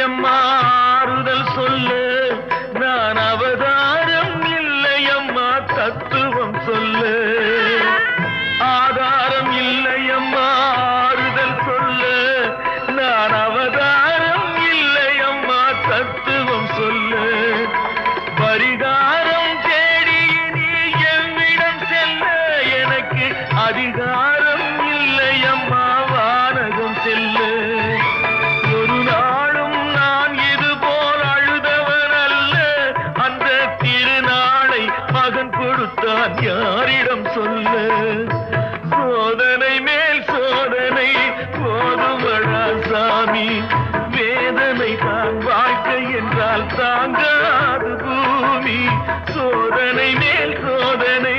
இல்லையம்மா ஆறுதல் சொல்லு நான் அவதாரம் இல்லையம்மா தத்துவம் சொல்லு ஆதாரம் இல்லையம்மா ஆறுதல் சொல்லு நான் அவதாரம் இல்லையம்மா தத்துவம் சொல்லு பரிகாரம் தேடி நீ எவ்விடம் செல்ல எனக்கு அதிகாரம் இல்லையம்மா வானகம் செல்லு ஒரு நாளும் நான் இது போல் அழுதவன் அல்ல அந்த திருநாளை மகன் கொடுத்தான் யாரிடம் சொல்ல சோதனை மேல் சோதனை போதுமடா சாமி வேதனை தான் வாழ்க்கை என்றால் தாங்காது பூமி சோதனை மேல் சோதனை